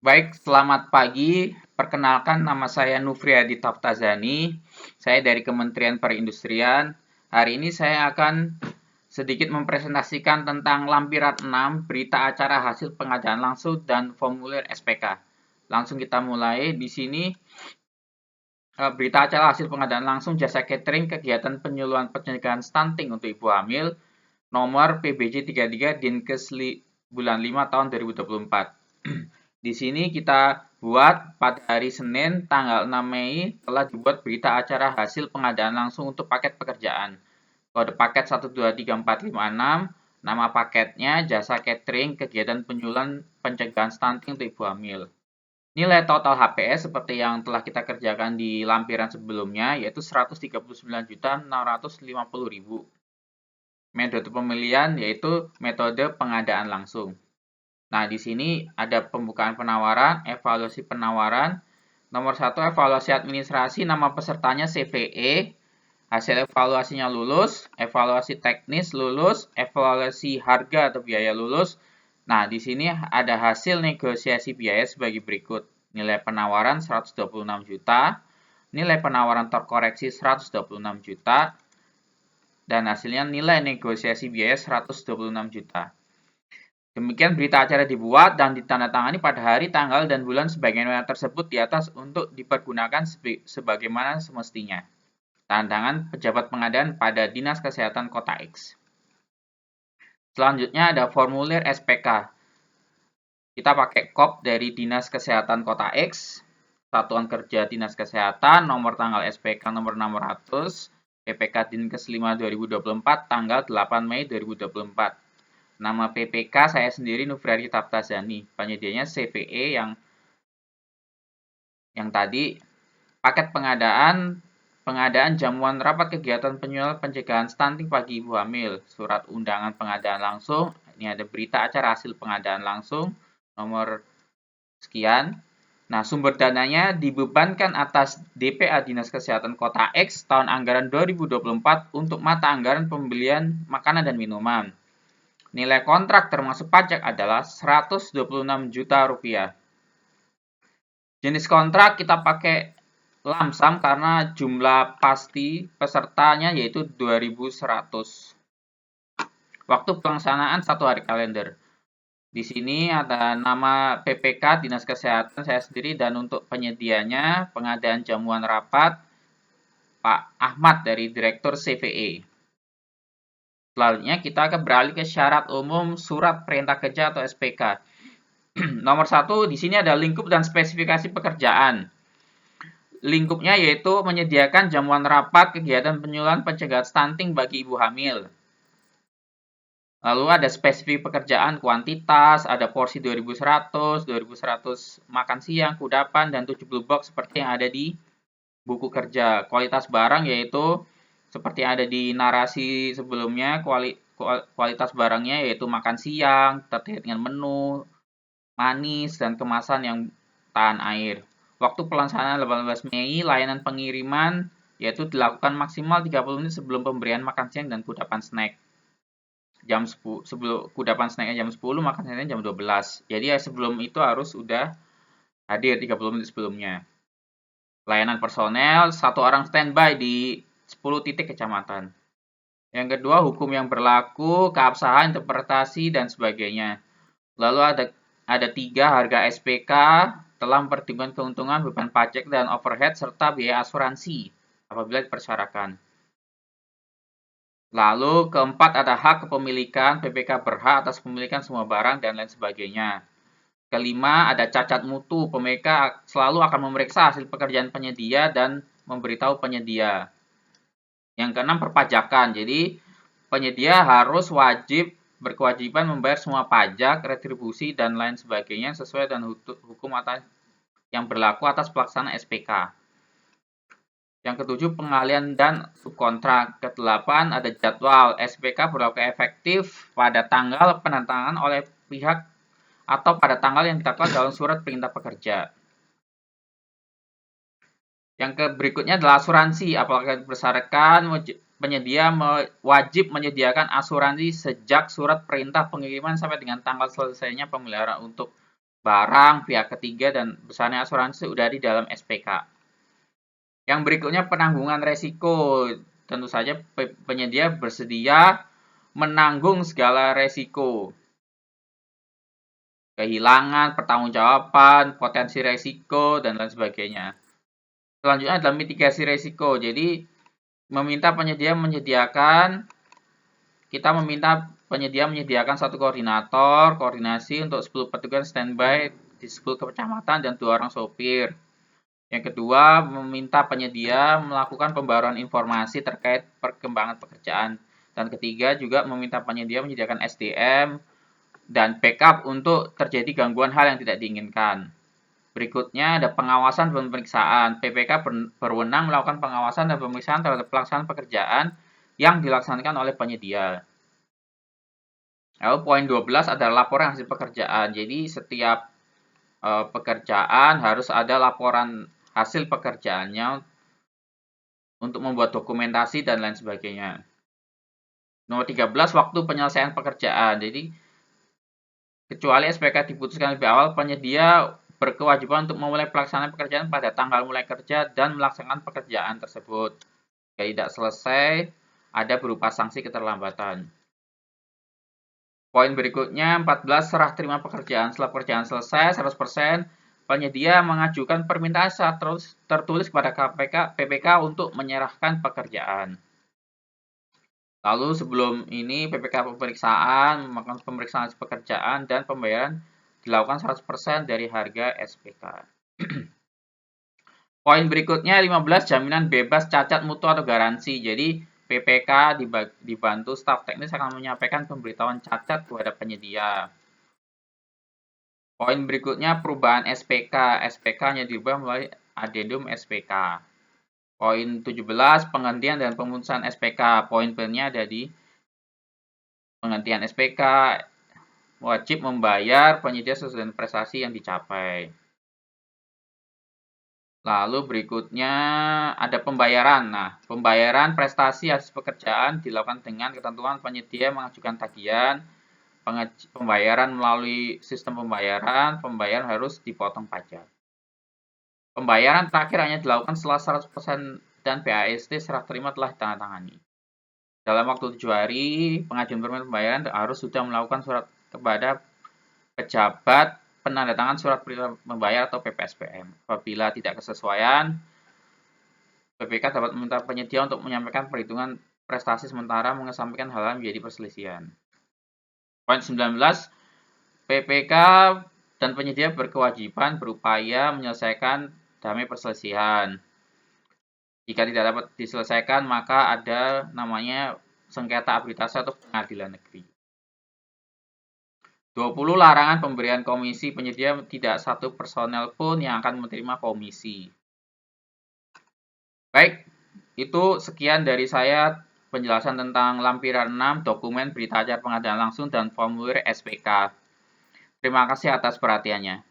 Baik, selamat pagi. Perkenalkan nama saya Nufriyadi Taftazani. Saya dari Kementerian Perindustrian. Hari ini saya akan sedikit mempresentasikan tentang lampiran 6 berita acara hasil pengadaan langsung dan formulir SPK. Langsung kita mulai. Di sini berita acara hasil pengadaan langsung jasa catering kegiatan penyuluhan pencegahan stunting untuk ibu hamil nomor PBJ 33 Dinkes bulan 5 tahun 2024. Di sini kita buat pada hari Senin tanggal 6 Mei telah dibuat berita acara hasil pengadaan langsung untuk paket pekerjaan. Kode paket 123456, nama paketnya jasa catering kegiatan penyuluhan pencegahan stunting untuk ibu hamil. Nilai total HPS seperti yang telah kita kerjakan di lampiran sebelumnya yaitu 139.650.000. Metode pemilihan yaitu metode pengadaan langsung. Nah, di sini ada pembukaan penawaran, evaluasi penawaran. Nomor 1, evaluasi administrasi, nama pesertanya CVE, hasil evaluasinya lulus, evaluasi teknis lulus, evaluasi harga atau biaya lulus. Nah, di sini ada hasil negosiasi biaya sebagai berikut. Nilai penawaran 126 juta, nilai penawaran terkoreksi 126 juta, dan hasilnya nilai negosiasi biaya 126 juta. Demikian berita acara dibuat dan ditandatangani pada hari, tanggal, dan bulan sebagaimana tersebut di atas untuk dipergunakan sebagaimana semestinya. Tanda tangan pejabat pengadaan pada Dinas Kesehatan Kota X. Selanjutnya ada formulir SPK. Kita pakai KOP dari Dinas Kesehatan Kota X, Satuan Kerja Dinas Kesehatan, nomor tanggal SPK nomor 600, PPK Dinkes 5 2024, tanggal 8 Mei 2024. Nama PPK saya sendiri Nufriyadi Taftazani. Penyedianya CVE yang tadi. Paket pengadaan jamuan rapat kegiatan penyuluhan pencegahan stunting bagi ibu hamil. Surat undangan pengadaan langsung. Ini ada berita acara hasil pengadaan langsung nomor sekian. Nah, sumber dananya dibebankan atas DPA Dinas Kesehatan Kota X tahun anggaran 2024 untuk mata anggaran pembelian makanan dan minuman. Nilai kontrak termasuk pajak adalah 126 juta rupiah. Jenis kontrak kita pakai lamsam karena jumlah pasti pesertanya yaitu 2.100. Waktu pelaksanaan 1 hari kalender. Di sini ada nama PPK Dinas Kesehatan saya sendiri, dan untuk penyedianya pengadaan jamuan rapat Pak Ahmad dari Direktur CVE. Selanjutnya kita akan beralih ke syarat umum surat perintah kerja atau SPK. Nomor 1, di sini ada lingkup dan spesifikasi pekerjaan. Lingkupnya yaitu menyediakan jamuan rapat kegiatan penyuluhan pencegahan stunting bagi ibu hamil. Lalu ada spesifik pekerjaan kuantitas, ada porsi 2.100, 2.100 makan siang, kudapan, dan 70 box seperti yang ada di buku kerja. Kualitas barang yaitu seperti yang ada di narasi sebelumnya, kualitas barangnya yaitu makan siang, terkait dengan menu, manis, dan kemasan yang tahan air. Waktu pelaksanaan 18 Mei, layanan pengiriman yaitu dilakukan maksimal 30 menit sebelum pemberian makan siang dan kudapan snack. Jam 10, sebelum kudapan snacknya jam 10, makan siangnya jam 12. Jadi ya sebelum itu harus sudah hadir 30 menit sebelumnya. Layanan personel, 1 orang standby di 10 titik kecamatan. Yang kedua, hukum yang berlaku, keabsahan, interpretasi, dan sebagainya. Lalu ada 3, harga SPK telah mempertimbangkan keuntungan, beban pajak, dan overhead, serta biaya asuransi apabila dipersyaratkan. Lalu keempat, ada hak kepemilikan, PPK berhak atas pemilikan semua barang, dan lain sebagainya. Kelima, ada cacat mutu, PMK selalu akan memeriksa hasil pekerjaan penyedia dan memberitahu penyedia. Yang keenam, perpajakan. Jadi penyedia harus berkewajiban membayar semua pajak, retribusi, dan lain sebagainya sesuai dengan hukum yang berlaku atas pelaksanaan SPK. Yang ketujuh, pengalian dan subkontrak. Kedelapan, ada jadwal. SPK berlaku efektif pada tanggal penandatanganan oleh pihak atau pada tanggal yang ditetapkan dalam surat perintah pekerja. Yang berikutnya adalah asuransi. Apabila bersyaratkan, penyedia wajib menyediakan asuransi sejak surat perintah pengiriman sampai dengan tanggal selesainya pemeliharaan untuk barang, pihak ketiga, dan besarnya asuransi sudah di dalam SPK. Yang berikutnya penanggungan resiko. Tentu saja penyedia bersedia menanggung segala resiko. Kehilangan, pertanggungjawaban, potensi resiko, dan lain sebagainya. Selanjutnya adalah mitigasi resiko. Jadi, kita meminta penyedia menyediakan satu koordinasi untuk 10 petugas standby di 10 kecamatan dan 2 orang sopir. Yang kedua, meminta penyedia melakukan pembaruan informasi terkait perkembangan pekerjaan. Dan ketiga, juga meminta penyedia menyediakan SDM dan backup untuk terjadi gangguan hal yang tidak diinginkan. Berikutnya ada pengawasan dan pemeriksaan. PPK berwenang melakukan pengawasan dan pemeriksaan terhadap pelaksanaan pekerjaan yang dilaksanakan oleh penyedia. Lalu poin 12 adalah laporan hasil pekerjaan. Jadi setiap pekerjaan harus ada laporan hasil pekerjaannya untuk membuat dokumentasi dan lain sebagainya. Nomor 13, waktu penyelesaian pekerjaan. Jadi, kecuali SPK diputuskan lebih awal, penyedia berkewajiban untuk memulai pelaksanaan pekerjaan pada tanggal mulai kerja dan melaksanakan pekerjaan tersebut. Jika tidak selesai, ada berupa sanksi keterlambatan. Poin berikutnya, 14, serah terima pekerjaan. Setelah pekerjaan selesai, 100%, penyedia mengajukan permintaan secara tertulis kepada PPK untuk menyerahkan pekerjaan. Lalu sebelum ini PPK melakukan pemeriksaan pekerjaan dan pembayaran dilakukan 100% dari harga SPK. Poin berikutnya 15, jaminan bebas cacat mutu atau garansi. Jadi PPK dibantu staf teknis akan menyampaikan pemberitahuan cacat kepada penyedia. Poin berikutnya perubahan SPK. SPK-nya diubah melalui adendum SPK. Poin 17, penggantian dan pemutusan SPK. Poin berikutnya ada di penggantian SPK. Wajib membayar penyedia sesuai dengan prestasi yang dicapai. Lalu berikutnya ada pembayaran. Nah, pembayaran prestasi hasil pekerjaan dilakukan dengan ketentuan penyedia mengajukan tagihan. Pembayaran melalui sistem pembayaran harus dipotong pajak. Pembayaran terakhir hanya dilakukan setelah 100% dan PAST serah terima telah ditandatangani. Dalam waktu 7 hari, pengajuan permintaan pembayaran harus sudah melakukan surat kepada pejabat penandatangan surat perintah membayar atau PPSPM. Apabila tidak kesesuaian, PPK dapat meminta penyedia untuk menyampaikan perhitungan prestasi sementara mengesampingkan hal-hal menjadi perselisihan. Poin 19, PPK dan penyedia berkewajiban berupaya menyelesaikan damai perselisihan. Jika tidak dapat diselesaikan, maka ada namanya sengketa arbitrase atau pengadilan negeri. 20, larangan pemberian komisi. Penyedia tidak satu personel pun yang akan menerima komisi. Baik, itu sekian dari saya penjelasan tentang lampiran 6, dokumen berita acara pengadilan langsung dan formulir SPK. Terima kasih atas perhatiannya.